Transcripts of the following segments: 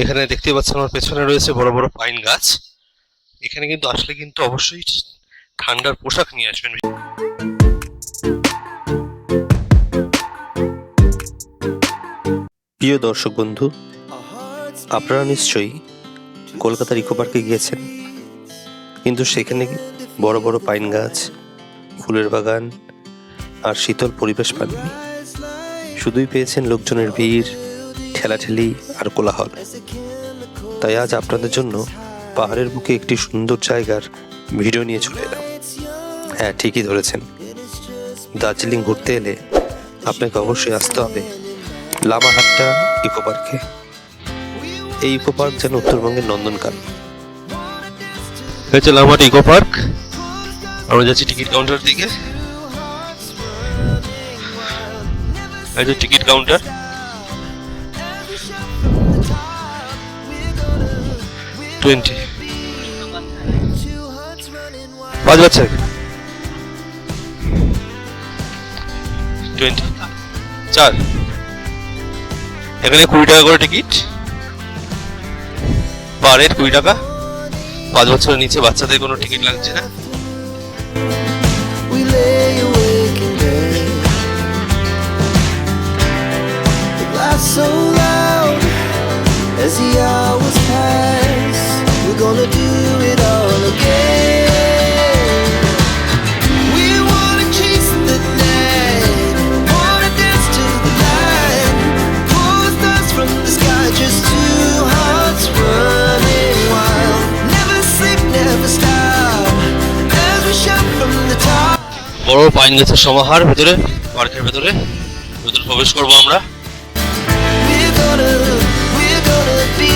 এখানে দেখতে পাচ্ছেন আমার পেছনে রয়েছে বড় বড় পাইন গাছ। এখানে কিন্তু আসলে কিন্তু অবশ্যই ঠান্ডার পোশাক নিয়ে আসবেন। প্রিয় দর্শক বন্ধু, আপনারা নিশ্চয়ই কলকাতার ইকো পার্কে গিয়েছেন, কিন্তু সেখানে বড় বড় পাইন গাছ, ফুলের বাগান আর শীতল পরিবেশ পাননি। শুধুই পেয়েছেন লোকজনের ভিড়, ঠেলাঠেলি আর কোলাহল। তাই আজ আপনাদের জন্য পাহাড়ের বুকে একটি সুন্দর জায়গার ভিডিও নিয়ে চলে এলাম। হ্যাঁ, ঠিকই ধরেছেন, দার্জিলিং ঘুরতে এলে আপনাকে অবশ্যই আসতে হবে লামাহাট্টা ইকো পার্কে। এই ইকো পার্ক যেন উত্তরবঙ্গের নন্দনকানন। হয়েছে লামাহাট্টা ইকো পার্ক। আমরা যাচ্ছি টিকিট কাউন্টার দিকে। এই যে টিকিট কাউন্টার। পাঁচ বাচ্চা 20 4। এখানে 20 টাকা করে টিকিট, পার-হেড 20 টাকা। 5 বছরের নিচে বাচ্চাদের কোনো টিকিট লাগছে না। So loud as the hours pass, we're gonna do it all again. We wanna chase the night, wanna dance to the light, pull stars from the sky, just two hearts running wild. Never sleep, never stop, as we shout from the top. বড় pine গাছের সমাহার ভেতরে, পার্কের ভেতরে প্রবেশ করবো আমরা। We're gonna be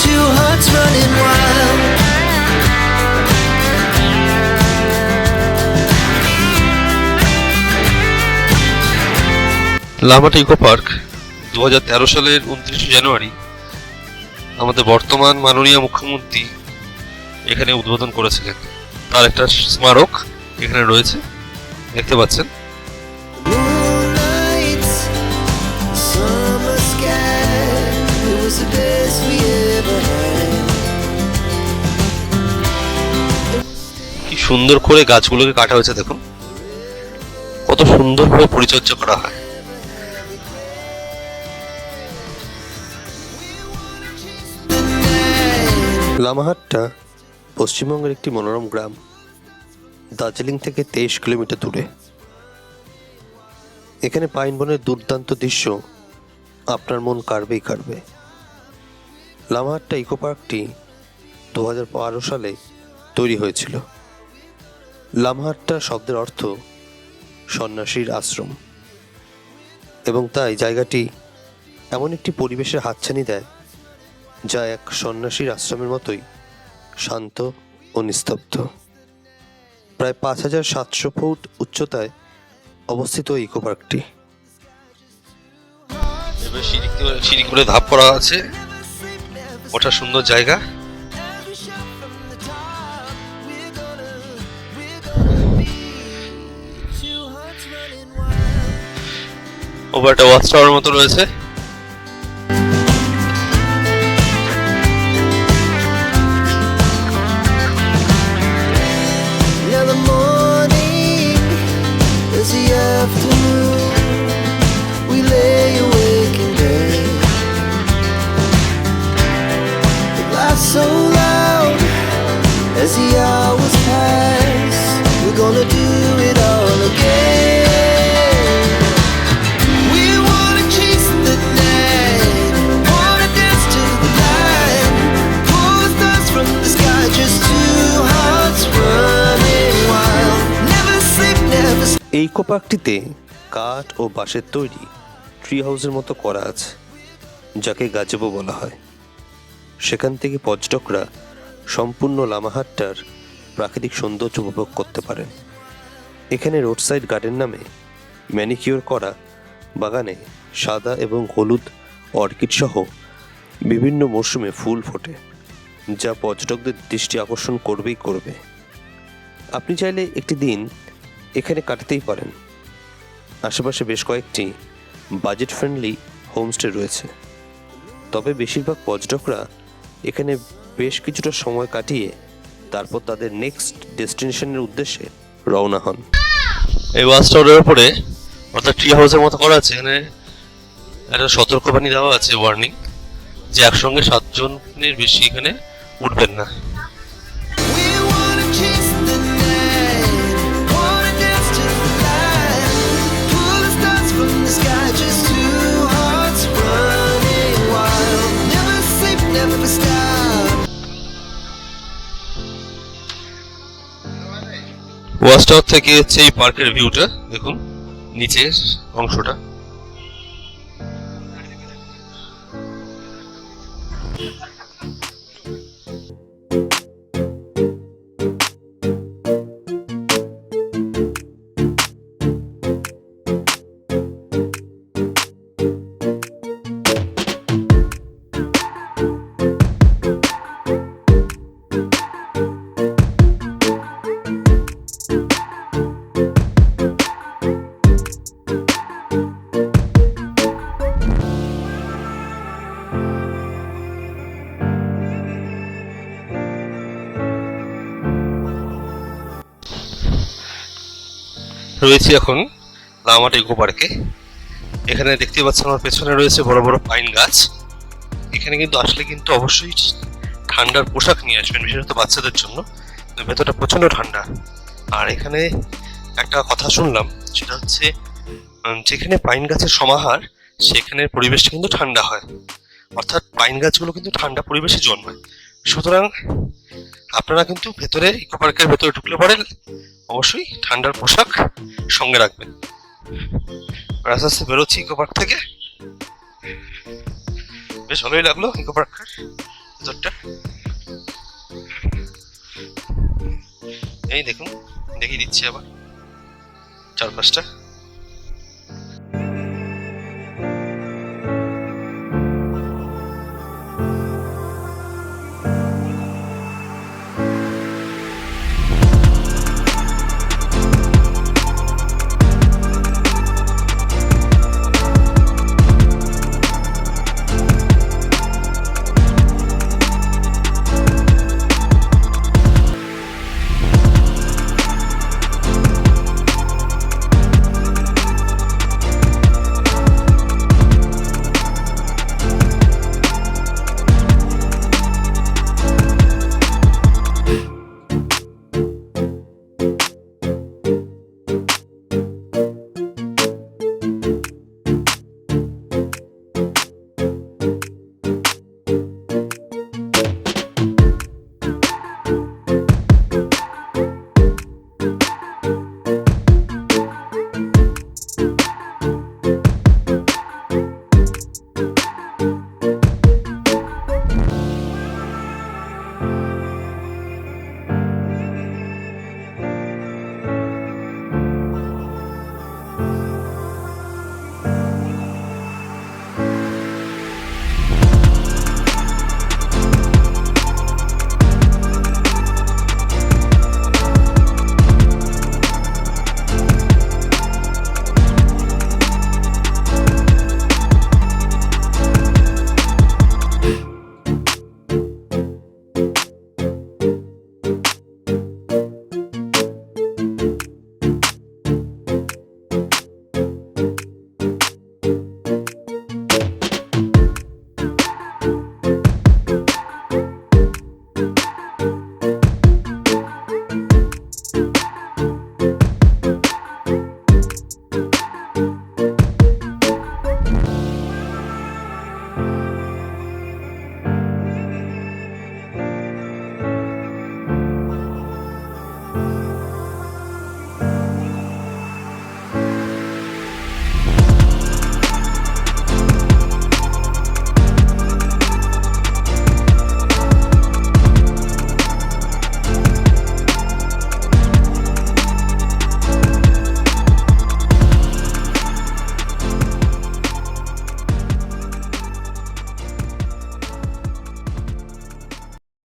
two hearts running wild. Lamahatta eco park 2013 সালের 29 জানুয়ারি আমাদের বর্তমান মাননীয় মুখ্যমন্ত্রী এখানে উদ্বোধন করেছিলেন। তার একটা স্মারক এখানে রয়েছে, দেখতে পাচ্ছেন। কি সুন্দর করে গাছগুলোকে কাটা হয়েছে, দেখুন কত সুন্দরভাবে পরিচর্যা করা হয়। লামাহাট্টা পশ্চিমবঙ্গের একটি মনোরম গ্রাম, দার্জিলিং থেকে 23 কিলোমিটার দূরে। এখানে পাইন বনের দুর্দান্ত দৃশ্য আপনার মন কাড়বেই কাড়বে। লামাহাট্টা ইকো পার্কটি 2012 সালে তৈরি হয়েছিল। লামাহাট্টা শব্দের অর্থ সন্ন্যাসীর আশ্রম, এবং তাই জায়গাটি এমন একটি পরিবেশের হাতছানি দেয় যা এক সন্ন্যাসীর আশ্রমের মতোই শান্ত ও নিস্তব্ধ। প্রায় 5700 ফুট উচ্চতায় অবস্থিত ইকো পার্কটি। এবার সিঁড়ি করে ধাপ করা আছে, ওটা সুন্দর জায়গা। ওপরে একটা ওয়াচ টাওয়ার মতো রয়েছে। So loud as the hours pass, we're gonna do it all again. We wanna chase the night, wanna dance to the light, pull stars from the sky, just two hearts running wild. Never sleep, never sleep. এই eco পার্কটিতে কাঠ ও বাঁশের তৈরি tree হাউসের মতো করা আছে, যাকে গাজেবো বলা হয়। সেখান থেকে পর্যটকরা সম্পূর্ণ লামাহাট্টার প্রাকৃতিক সৌন্দর্য উপভোগ করতে পারেন। এখানে রোড সাইড গার্ডেন নামে ম্যানিকিওর করা বাগানে সাদা এবং হলুদ অর্কিড সহ বিভিন্ন মরশুমে ফুল ফোটে, যা পর্যটকদের দৃষ্টি আকর্ষণ করবেই করবে। আপনি চাইলে একটি দিন এখানে কাটাতেই পারেন। আশেপাশে বেশ কয়েকটি বাজেট ফ্রেন্ডলি হোমস্টে রয়েছে। তবে বেশিরভাগ পর্যটকরা এখানে বেশ কিছুটা সময় কাটিয়ে তারপর তাদের নেক্সট ডেস্টিনেশনের উদ্দেশ্যে রওনা হন। এই বাস টাওয়ারের উপরে অর্থাৎ ট্রি হাউসের মতো করা আছে, এখানে একটা সতর্কবাণী দেওয়া আছে, ওয়ার্নিং, যে একসঙ্গে 7 জনের বেশি এখানে উঠবেন না। We wanna chase the night, wanna dance to the light, pull the stars from the sky, just two hearts running wild, never sleep, never stop. Watch tower থেকে হচ্ছে এই পার্কের ভিউটা দেখুন, নিচের অংশটা। রয়েছি এখন লামাট ইকো পার্কে। এখানে দেখতে পাচ্ছেন আমার পেছনে রয়েছে বড় বড় পাইন গাছ। এখানে কিন্তু আসলে কিন্তু অবশ্যই ঠান্ডার পোশাক নিয়ে আসবেন, বিশেষত বাচ্চাদের জন্য। ভেতরটা প্রচন্ড ঠান্ডা। আর এখানে একটা কথা শুনলাম, সেটা হচ্ছে যেখানে পাইন গাছের সমাহার সেখানে পরিবেশটা কিন্তু ঠান্ডা হয়, অর্থাৎ পাইন গাছগুলো কিন্তু ঠান্ডা পরিবেশে জন্মায়। সুতরাং আপনারা কিন্তু ভেতরে ইকো পার্কের ভেতরে ঢুকলে পড়েন অবশ্যই ঠান্ডার পোশাক সঙ্গে রাখবেন। আস্তে আস্তে বেরোচ্ছি ইকো পার্ক থেকে। বেশ ভালোই লাগলো ইকো পার্কের ভেতরটা। এই দেখুন, দেখিয়ে দিচ্ছি আবার চারপাশটা।